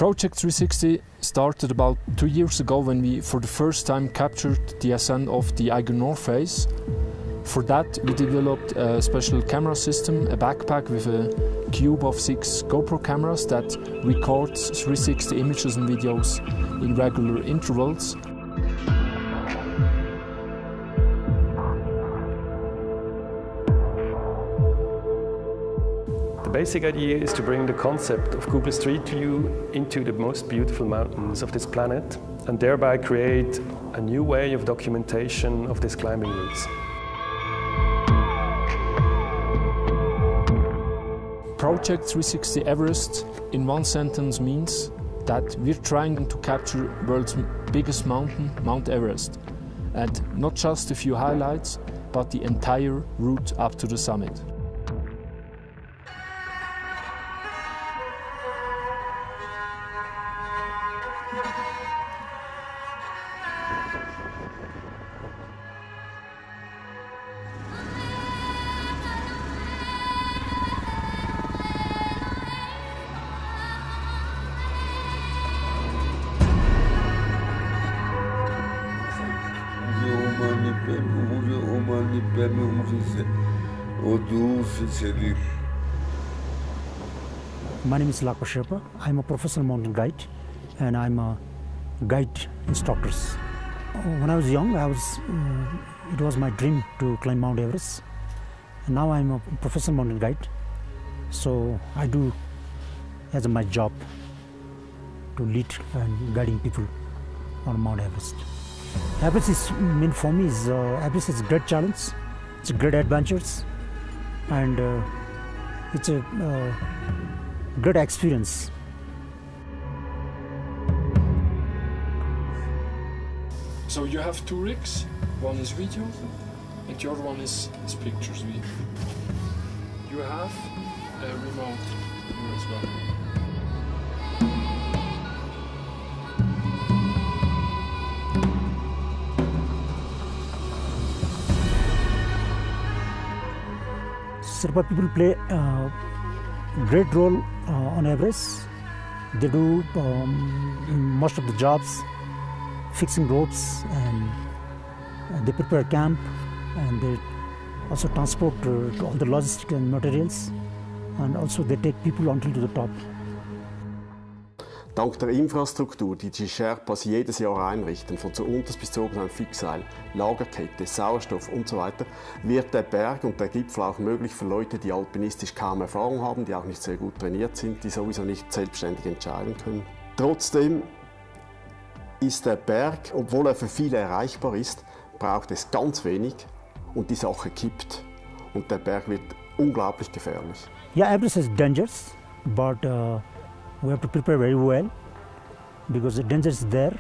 Project 360 started about 2 years ago when we for the first time captured the ascent of the Eiger North face. For that we developed a special camera system, a backpack with a cube of 6 GoPro cameras that records 360 images and videos in regular intervals. The basic idea is to bring the concept of Google Street View into the most beautiful mountains of this planet and thereby create a new way of documentation of these climbing routes. Project 360 Everest in one sentence means that we're trying to capture the world's biggest mountain, Mount Everest, and not just a few highlights, but the entire route up to the summit. My name is Lakpa Sherpa. I'm a professional mountain guide and I'm a guide instructor. When I was young, it was my dream to climb Mount Everest. And now I'm a professional mountain guide. So I do as my job to lead and guiding people on Mount Everest. Everest is mean for me is Everest is a great challenge. It's a great adventures, and it's a great experience. So you have 2 rigs. One is video, and the other one is pictures. You have a remote here as well. Sherpa people play a great role on Everest. They do most of the jobs, fixing ropes, and they prepare camp, and they also transport all the logistics and materials, and also they take people until to the top. Dank der Infrastruktur, die die Sherpas jedes Jahr einrichten, von zuunterst bis zu oben ein Fixseil, Lagerkette, Sauerstoff und so weiter, wird der Berg und der Gipfel auch möglich für Leute, die alpinistisch kaum Erfahrung haben, die auch nicht sehr gut trainiert sind, die sowieso nicht selbstständig entscheiden können. Trotzdem ist der Berg, obwohl er für viele erreichbar ist, braucht es ganz wenig und die Sache kippt und der Berg wird unglaublich gefährlich. Yeah, Everest is dangerous, but we have to prepare very well because the danger is there.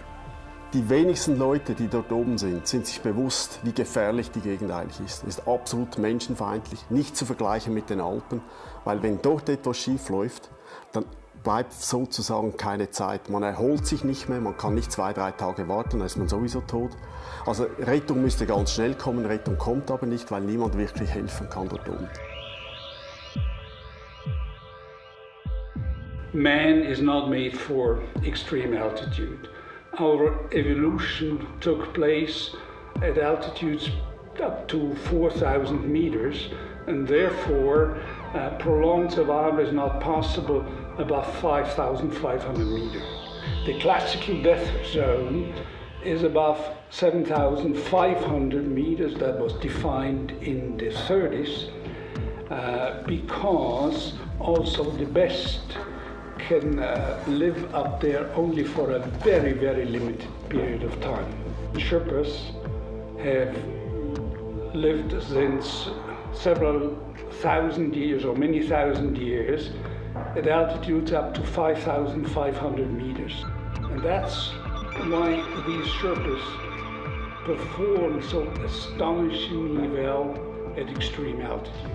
Die wenigsten Leute, die dort oben sind sich bewusst, wie gefährlich die Gegend eigentlich ist. Es ist absolut menschenfeindlich, nicht zu vergleichen mit den Alpen, weil wenn dort etwas schief läuft, dann bleibt sozusagen keine Zeit. Man erholt sich nicht mehr, man kann nicht 2-3 Tage warten, dann ist man sowieso tot. Also Rettung müsste ganz schnell kommen, Rettung kommt aber nicht, weil niemand wirklich helfen kann dort oben. Man is not made for extreme altitude. Our evolution took place at altitudes up to 4,000 meters, and therefore prolonged survival is not possible above 5,500 meters. The classical death zone is above 7,500 meters. That was defined in the 30s because also the best can live up there only for a very, very limited period of time. Sherpas have lived since several thousand years or many thousand years at altitudes up to 5,500 meters. And that's why these Sherpas perform so astonishingly well at extreme altitude.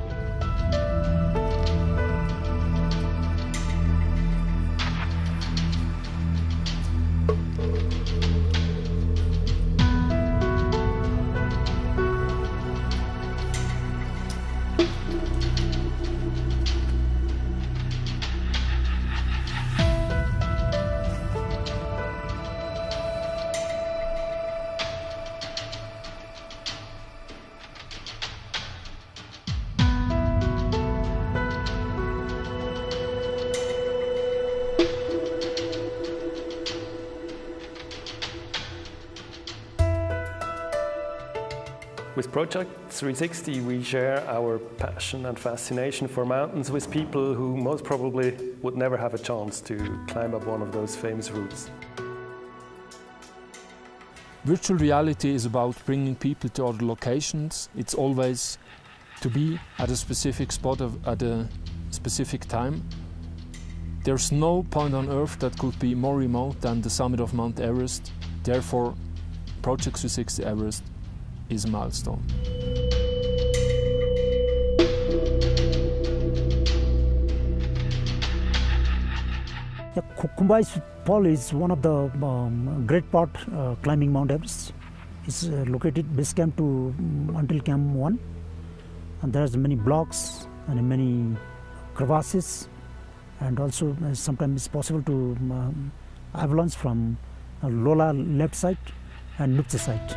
With Project 360, we share our passion and fascination for mountains with people who most probably would never have a chance to climb up one of those famous routes. Virtual reality is about bringing people to other locations. It's always to be at a specific spot at a specific time. There's no point on Earth that could be more remote than the summit of Mount Everest. Therefore, Project 360 Everest is a milestone. Yeah, Kumbai's Fall is one of the great part climbing Mount Everest. It's located base camp to until Camp 1, and there's many blocks and many crevasses, and also sometimes it's possible to avalanche from Lola left side and Nupche side.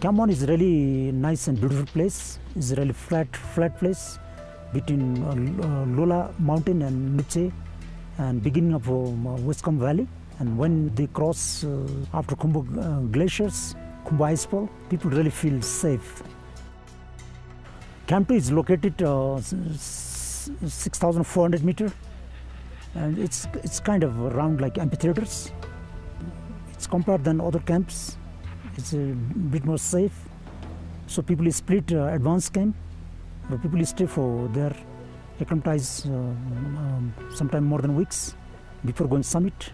Camp 1 is really nice and beautiful place. It's a really flat place between Lola mountain and Nupche and beginning of Westcombe Valley. And when they cross after Khumbu glaciers, Khumbu Icefall, people really feel safe. Camp 2 is located 6,400 meters, and it's kind of around like amphitheaters. It's compared than other camps. It's a bit more safe. So people split advanced camp, but people stay for their acclimatize sometime more than weeks before going summit.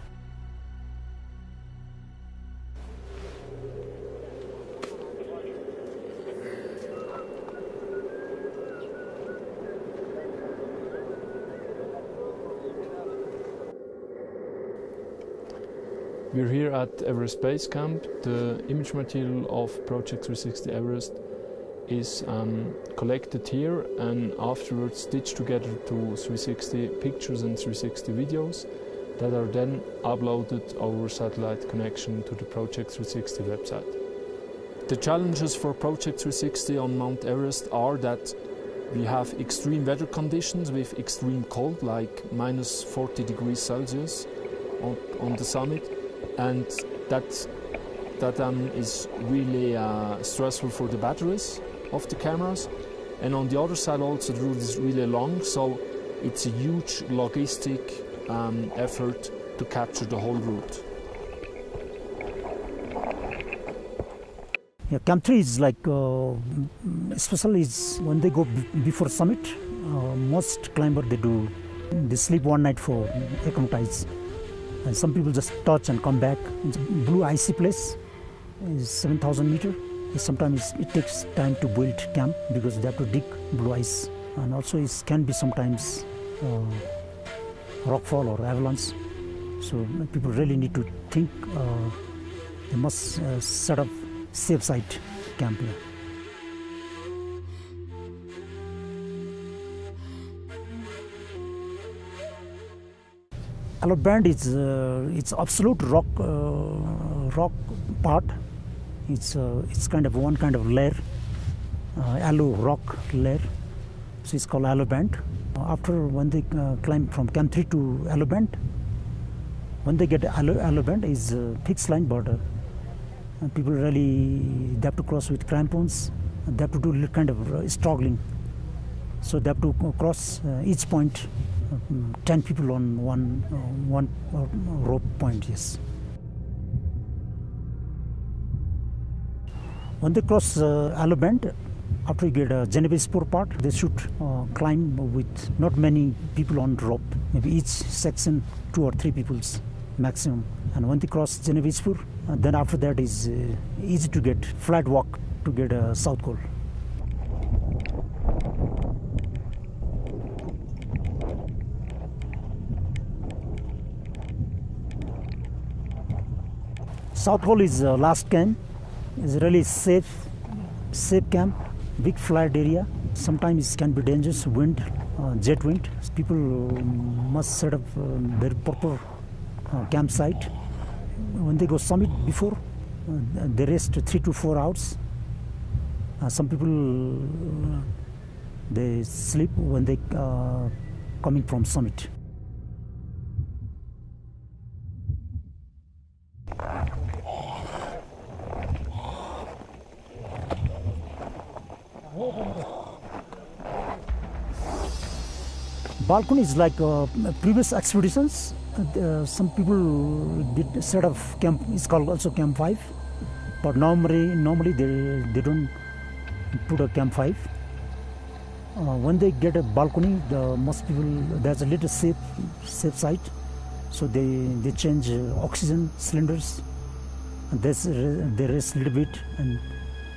We're here at Everest Base Camp. The image material of Project 360 Everest is collected here and afterwards stitched together to 360 pictures and 360 videos that are then uploaded over satellite connection to the Project 360 website. The challenges for Project 360 on Mount Everest are that we have extreme weather conditions with extreme cold, like minus 40 degrees Celsius on the summit. And that is really stressful for the batteries of the cameras. And on the other side also the route is really long, so it's a huge logistic effort to capture the whole route. Yeah, Camp 3 is like, especially is when they go before summit, most climbers they sleep one night for acclimatize. And some people just touch and come back. It's a blue icy place. It's 7,000 meters. Sometimes it takes time to build camp because they have to dig blue ice. And also it can be sometimes rockfall or avalanche. So people really need to think they must set up safe site camp here. Allo band is it's absolute rock part. It's kind of one kind of layer, allo rock layer. So it's called allo band. After when they climb from Camp 3 to allo band, when they get allo band is a fixed line border. And people really they have to cross with crampons. They have to do kind of struggling. So they have to cross each point. 10 people on one rope point, yes. When they cross allo band, after you get a Genevieve spur part, they should climb with not many people on rope. Maybe each section 2 or 3 people maximum. And when they cross Genevieve spur, then after that is easy to get flat walk to get a South Col. South Col is last camp. It's really safe camp, big flat area. Sometimes it can be dangerous, wind, jet wind. People must set up their proper campsite. When they go summit before, they rest 3 to 4 hours. Some people they sleep when they coming from summit. Balcony is like previous expeditions. Some people did set of camp. It's called also camp 5, but normally they don't put a camp 5. When they get a balcony, most people there's a little safe site, so they change oxygen cylinders, and they rest a little bit, and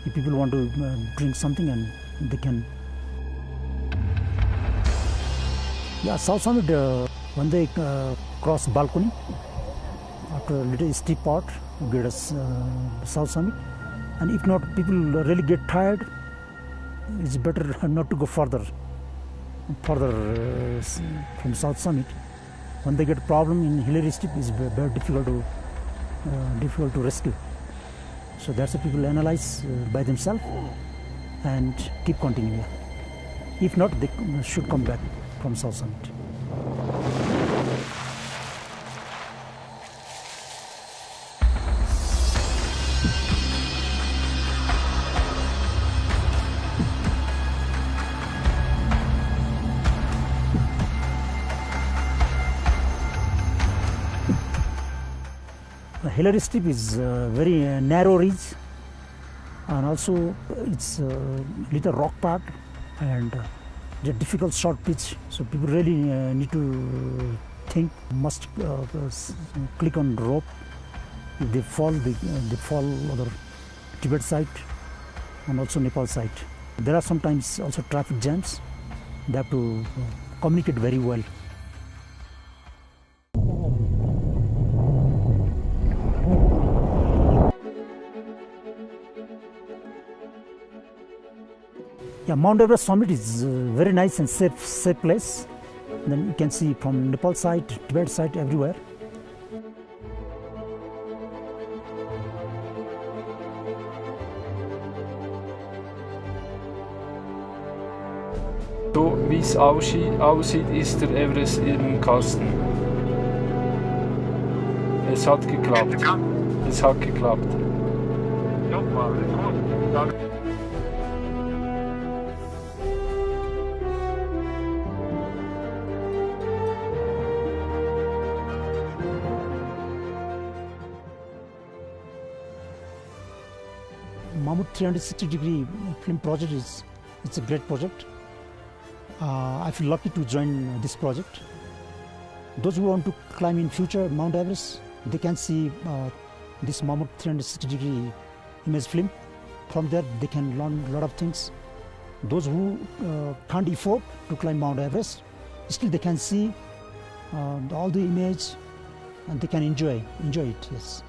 if people want to drink something, and they can. Yeah, South Summit, when they cross balcony, after a little steep part, get us South Summit. And if not, people really get tired, it's better not to go further from South Summit. When they get a problem in Hillary Steep, it's very difficult to rescue. So that's what people analyze by themselves and keep continuing. If not, they should come back from South Summit. The Hillary Steep is a very narrow ridge, and also it's a little rock part and a difficult short pitch, so people really need to think, must click on rope. If they fall, they fall on the Tibet side and also Nepal side. There are sometimes also traffic jams. They have to communicate very well. Yeah, Mount Everest summit is very nice and safe place. Then you can see from Nepal side, Tibet side, everywhere. So wie es aussieht, ist der Everest im Kasten. Es hat geklappt. Es hat geklappt. Mammoth 360-degree film project it's a great project. I feel lucky to join this project. Those who want to climb in future Mount Everest, they can see this Mammoth 360-degree image film. From there, they can learn a lot of things. Those who can't afford to climb Mount Everest, still they can see all the image, and they can enjoy it. Yes.